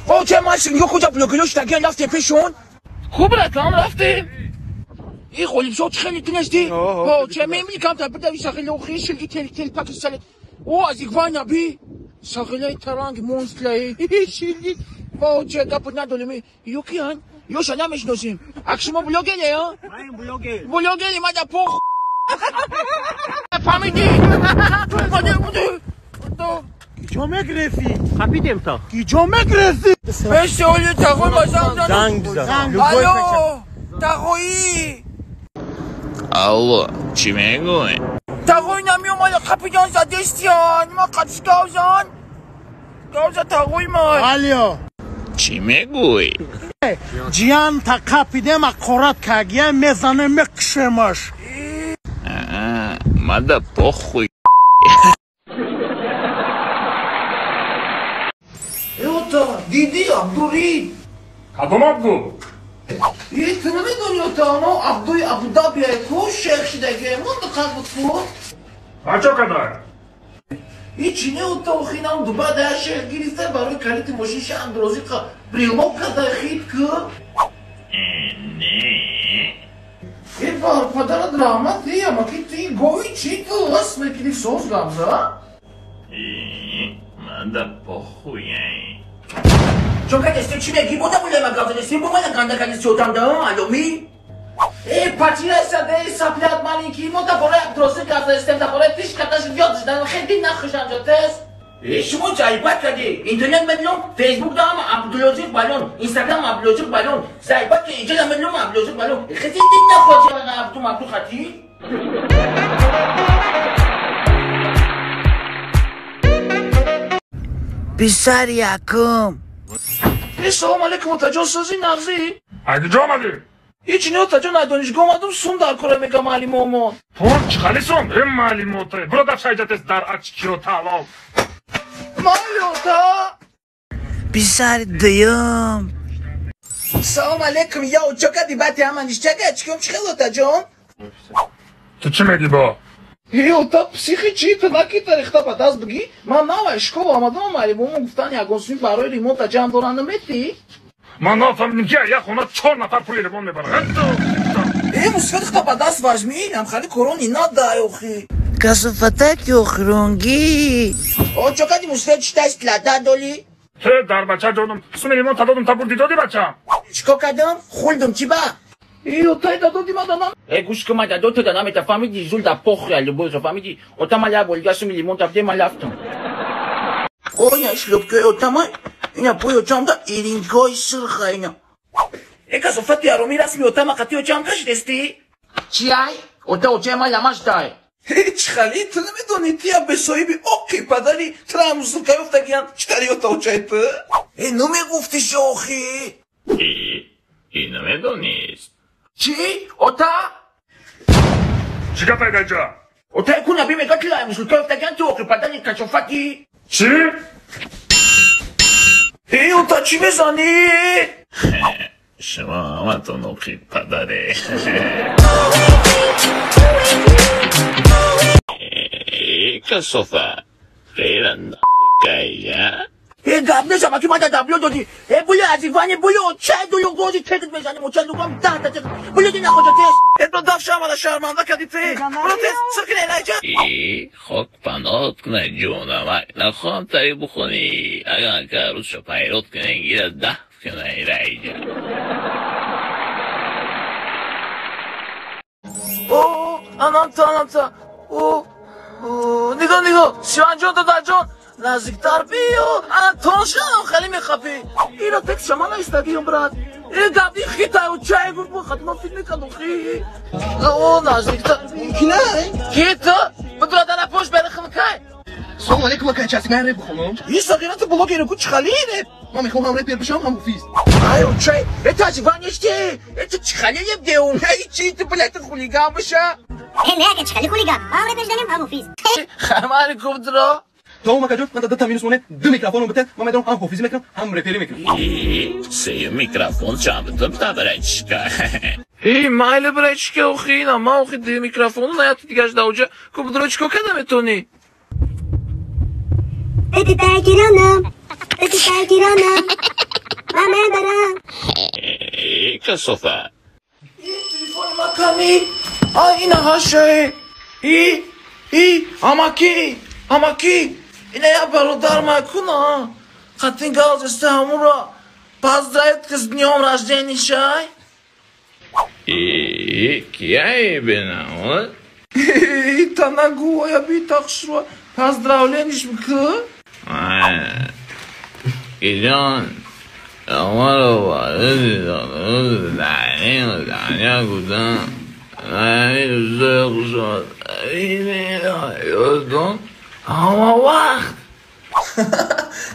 با چه ماشین یا کجا بلوکلوش تاگه رفته پیشون خوب رکام رفته این خولیم شو خیلی تنشتی با چه میمی کم تا بدوی شغله خیلی شلگی تل پاکستان او از ایگوانا بی شغله ترانگ مونسلای شلگی با چه گپ نداریم یو کیان یو شنا میشناسیم اکشما بلوگله ها بلوگلی ما دا پخ فهمیدی بوده گیجا مگرفی خپیدیم تا گیجا مگرفی بشه اولی تقوی باشم زنگ بزن الو تقویی آوا چی میگوی؟ تقوی نمیومد خپی جان زدستیان ما قدش گوزان تقوی ما الو چی میگوی؟ جیان تا قپیدم اقارت کاگیه میزنه مکشمش ما دا پخوی ایوتا دیدی عبدوری کدوم عبدو؟ یه تنمی دنیا انا عبدوی ابودابیه کو شیخ شدگه منطقه بود کو بچه کدای؟ هیچی نه اوتا خینم دوبا ده شیخ گیریسته برای کلیت ماشینش اندروزی که بریلمو کده خید که یه بار پدر درامتی اما که توی گوی چی تو اسمه که دی سوز گمزه ما دا پخوی چون که دسته چی میگی بوده بوله مگازه دسته بوده گنده که دسته اوتم ده علومی پاچی رسده سپلیت مالی که ما دا برای عبدروزی گازه دسته دا برای تیش کتاش بیاد جدن خیلی نخش انجا تست شما جایبت کردی اینترنت مدلوم فیسبوک دام عبدالوزیق بالون اینستاگرام عبدالوزیق بالون جایبت که اینجا مدلوم عبدالوزیق بالون خیلی دین نخواهی عبدو خطی بیسر یکم سلام علیکم تجان سازی نغزی اگه جا آمدی؟ هیچی نه تجان ندانشگاه آمدم سون در کاره میگم معلم آمان پرچ خالی سون هم معلوماته برو دفت شایجت در اچکیو تاوام مالیوتا بیسر دیم سلام علیکم یا چه کدی باتی همانیش چه گه چکم چخیلو تجان تو چی میگی با؟ تا پسیخی چی تو نکی تاریختا با دست بگی من نو اشکال آمدم معلم آمان گفتن یکانسوی برای ریمونت جمع دارن نمیتی من نفهمیدم که یک خونه 4 نفر پولی ریمون میبرن موسیقی تا با دست وزمی هم خیلی کرونی ندای اخی کسفتک اخرونگی چه کدی موسیقی چی تایست لده دالی تو در بچه جانم سومی ریمون تا دادم تا بردی دادی بچه چکا کدم خولدم چی با تای دادی ما دادم گوش که ما دادو تو دادم تا فهمیدی زول دا پخ یا لبوی که فهمیدی تا ما لب ولگا سومی لیمون تفته ما لفتم یا اشلوب که تا ما اینا پویو چام دا ایرینگای سرخه اینا کسفتی ارومی رسمی تا ما قطیو چام کش دستی چی ای؟ تا چه ما لمش دای هیچ خالی تو نمیدونی تیا به صاحبی اوکی پدری تراموزون که افتگیان چتری تا چه تو اینو میگفتی شوخی اینو میدونیست چی؟ اوتا؟ چی که پیدا اینجا؟ اوتا کنه بی میگه که امروز که افتگیان تو اوکی پدری کشفتی چی؟ اوتا چی بزنی؟ شما همتون اوکی پدره کسوفه غیرن گایه گفت نشم که ما دا دبلو دادی بولی عزیفانی بولی چه دویو گوزی تکت بزنیم و چه دوگم 10 تا تکت بولی دی نخوجا تست دو دفت شما دا شرمنده کردی تی برو تست سرکنه نیجا خاک پنات کنه جونم نخوام تایی بخونی اگر که روز شو پیروت کنه گیره 10 کنه ایجا انانتا نگاه شوانجان تا درجان نزدیکتر بیو تونشان خیلی میخوابی اینا تک شما نایستگیم برات گفتی خیتا و چای گفت خدمت فیلم میکنم خی نزدیکتر خیتا بدرا در پشت برخم که سلام علیکم که چه من رپ بخونم این سقیرات بلوگ اینو کوچ خالی رپ ما میخوام هم رپ بشم هم مفیز ایو چای تاجیوان یشتی چه خالی یبدیون هی چی تو بلات خولیگان بشه نه که چه خالی خولیگان ما رپ بشنیم هم مفیز خماری کبدرا تو ما کجا من داده تامینوس مونه 2 میکروفون بده ما میدونم هم حافظی میکنم هم رپری میکنم 3 میکروفون چند تا برای چیکار مایل برای چیکار خینا ما خود میکروفون نیات دیگه اش داوجه کبدرا چیکار کنم میتونی ادی تاگیرانم من برم. کسافت. تلفن مکانی این هاشه اماکی اینه یا برادر مکنا خطین گازسته همون را поздравить с днем рождения شای کیه بینم تا نگو یا بی تخشو поздравленش بکن ایجان اما رو وارد دانیا گودم زرق شد یادم اما وقت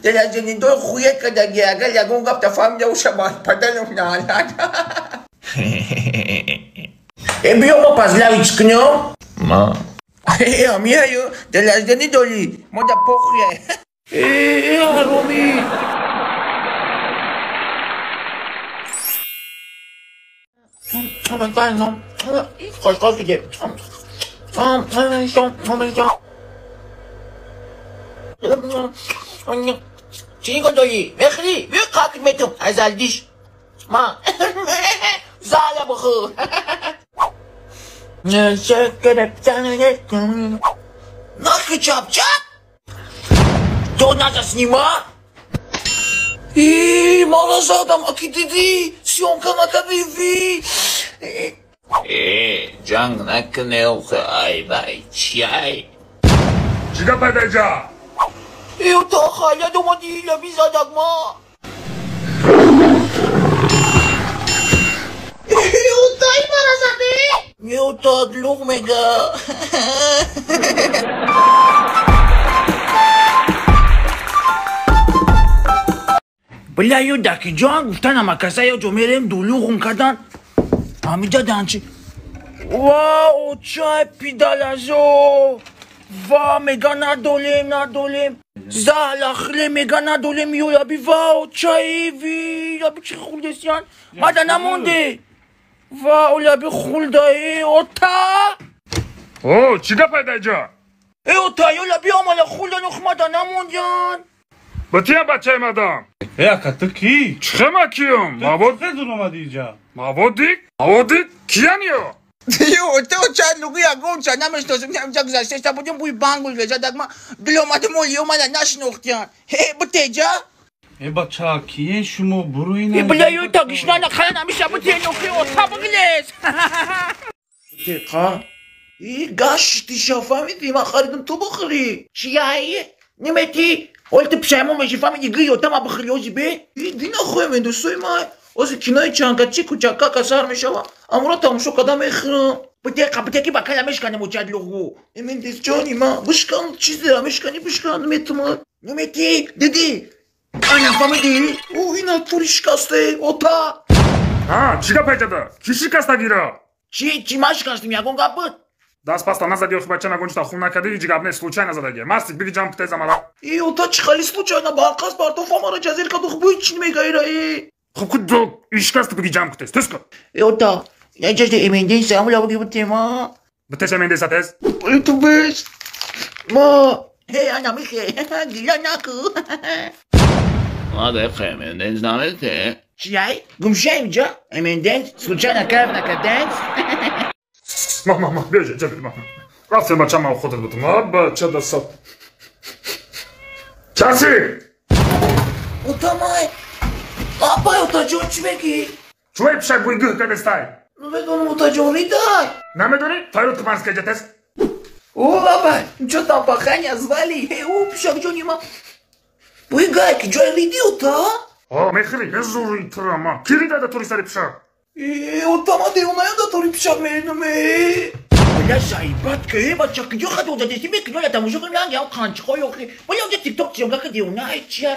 دلجنی دو خویه کدگی اگر یکون گفت فهمیده و شما پدرم نالد بیا ما پازلاویچ کنیم ما میایو دلجنی دولی ما دا پخیه هرومی خوشقاف دیگه چی گندایی؟ بخری؟ بیا قاقی میتون ازال دیش ما زاله بخو نخی چاپ تو نزا سنیما؟ ما را زادم اکی دیدی سیونکا نکدیدی جنگ نکنه اوخه ای بای چیای چیکار پیدا جا؟ تا خالد اومدی لبی زدک ما تای مرا زده تا دلوغ میگه بلا داکی جان گفتن اما کسایی جو میریم دلوغون کردن همیجا دانچی واو چای پیدالازو وا میگا ندولیم زالخلی میگا ندولیم یا بی واو چای وی یا بی چی خولدستیان مادا نمونده واو یا بی خولده اوتا چیکار پیدا جا؟ اوتا یا بی آمالا خولده نخ مادا نموندیان بطیه بچه مدام اکا تو کی؟ چه ما کیم؟ خیلی اومدی اینجا موادی کیانیو؟ تو چند لوگی اگون چند نمیشناسم نمیجا گذاشته تا بودیم بوی بانگول گذاشت ما دل اومده مولی اومده نشناختیان بطیجا ای بچه کیه شما برو اینا بلایو تا گشنا نخلا نمیشه بطیه نخی اوتا بگلیز بطیقا گاشتی فهمیدی من خریدم تو بخوری چیایی؟ نمیتی؟ قلت پشیمون بشی فهمیدی گی اوتا ما بخوری اوزی بی؟ دینا خویم این دوستوی ما اوزی کنای چانکچی کوچکا کسر میشوم امورا تمشو قدم اخرم بطیقی با کلمش کنم وجد لغو امین دیست جانی ما بشکن چیزی را مشکنی بشکن نمیتی؟ دیدی؟ آنم فهمیدی؟ او اینا توری شکسته اوتا چیکار پیدا دا؟ کی شکسته گیرا؟ چی ما شکستیم یکون گپ بود؟ دست پاستا نزدی و بچه نگونش تا خون نکرده ایجی گپ نه سلوچای نزدگی مرسی بیدی جام پتیزا مالا اوتا چی خالی سلوچای نبارقاس بارتو فامارا جزیر که دو بوی چی نمیگایی رایی خب کد دو ایشکست بیدی جام پتیز تسکو اوتا یه جشت ایمندین سامولا بگی بودی ما بتش ایمندین ساتز تو بس ما انا میخه گیلا نکو ما ده خیمندنز نامده چیای؟ گمشه اینجا؟ ایمندین سلوچای نکردنز ما بیاجه جبیل ما رفتیم بچه ما خودت بودم بچه دستا کسی؟ اوتا مای آبای اوتا جون چی بگی؟ چوی پشک بوی گه کدستای نمیدونم اوتا جون ریدای نمیدونی؟ تایرو تو پرس که جتست او بابا چو tam pachania zwali او پشک جونی ما بوی گای که جای ریدی اوتا؟ میخیلی یه زوری ترما کی ریده ده توری سری پشک؟ اوتا ما دیونایم دا توری پشک میدونمه بلا شایبات که بچه که جو خد اوتا دستی بکنو لطا موشو کنم لنگه او خانچ خوی اوخی بلا اوتا تیک توک چیونگا که دیونای چیه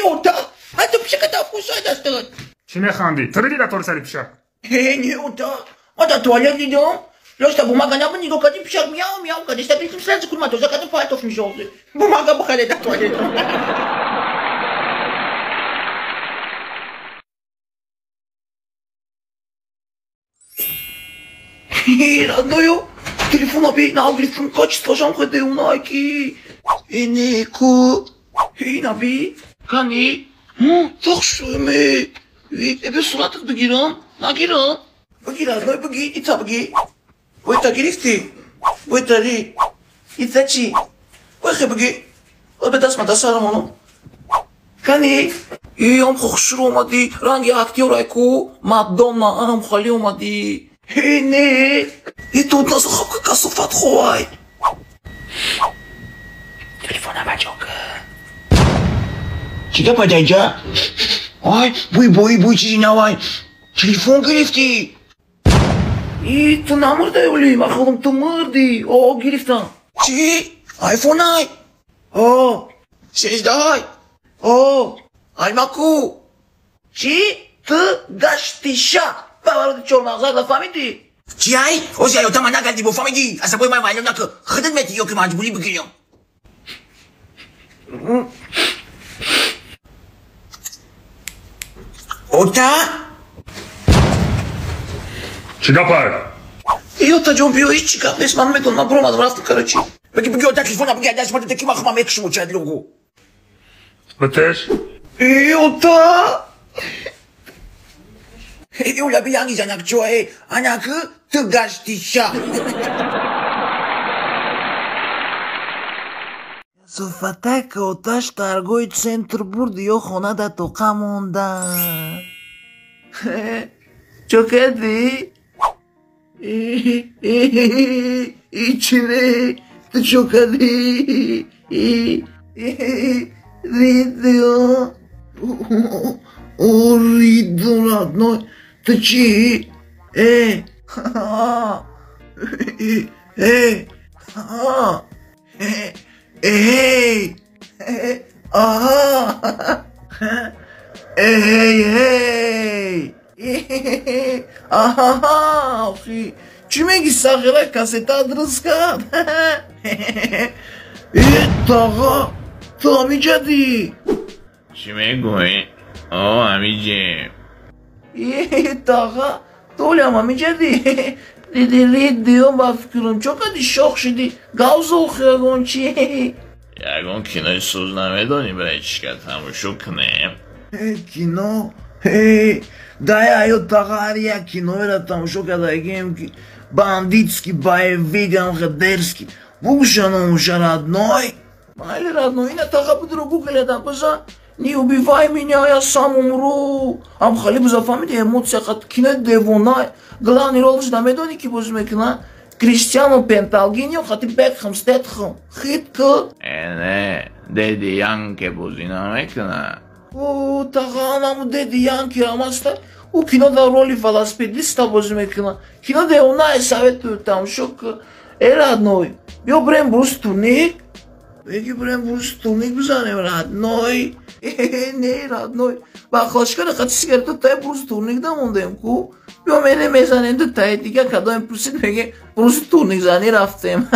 اوتا حتی پشک تا خوشای دستاد چی میخاندی؟ تری دیده توری سری پشک؟ نه اوتا ما دا توالت دیدم لاشتا بوماگا نبا نیگو کدی پشک میاو کدشتا بیتیم سرز کنم توزا کدم پایتوف میشوزه بوماگا بخاله دا توالت Родную, телефон опять на английском качестве, жам ходе унаки. Инеку. Наби. Кани. فخشومه به صورتت بگیرم نگیرم بگیر از نوع بگیر ایتا بگیر بایتا گرفتی بایتا ری ایتا چی بایخه بگیر به دست من دست سرمانو کنی هم خوشور اومدی رنگ اکتیور ایکو مدانا هم خالی اومدی نه تو نازو خواب که کسوفت خواه تلفونم اجاقه چی که پده اینجا؟ آی بوی چیزی نوای تلفون گرفتی تو نمرده اولی من خودم تو مردی گرفتم چی؟ آیفون های سیزده های المکو چی؟ تو دشتی شا باورد چور مغزر لفهمیدی چی های؟ اوزی ایوتا من نگردی بفهمیدی اصلا باید من معلوم نکن خودت میتی یا که مجبوری بگیریم اوتا؟ چی گپه؟ اوتا جون بیو هیچ چی گپ نیست من میدونم من برو اومدم رفتم کراچی بگی اوتا تلفون بگی دست مرد تکی من خواهم یکشو مچه لوگو بتش؟ اوتا اولا بیانگی زنک چوه انک تو گشتی شا صفتک اوتاش ترگوی центр бурdi yo xona da toqa mondan چو کردی؟ ایچینه تو چو کردی؟ ریدیو ریدو رادنای تو چی؟ آخی چی میگی ساخره کاسه درست کرد تاقا تو همی جدی چی میگوی؟ همیجه تاقا تو همی جدی دیدم با فکرم چون کدی شاخ شدی گاوزو خیرگون چی یکون کینای سوزنامه دانی برای چیکار تماشا کنیم کینو دایا تاقا هر یک کینوی را تماشا کردگیم که باندیتسکی باєвідям гадерські вушано родной Майли родной не тага по-другу глядам база не убивай меня я сам умру ам хали база фамилия эмоция хат кино девонай главный роль ж намедони ки боз мекна Криштиано Пенталгиньо хати Бекхэм Стэтхэм хитка نه دیدی янке бузина мекна О тага анаму деди Янки амаста O kinoda roli велосипедиста возьмекна. Кинода е онай съветую там, шок е родной. Бил брем брус турник. Беги брем брус турник бзанем родной. Не родной. Бахлашкара хати сигарета тай брус турник да мондем ку. Бил мене мезанем да тай дига кадо им прусит беги брус турник зани рафтем.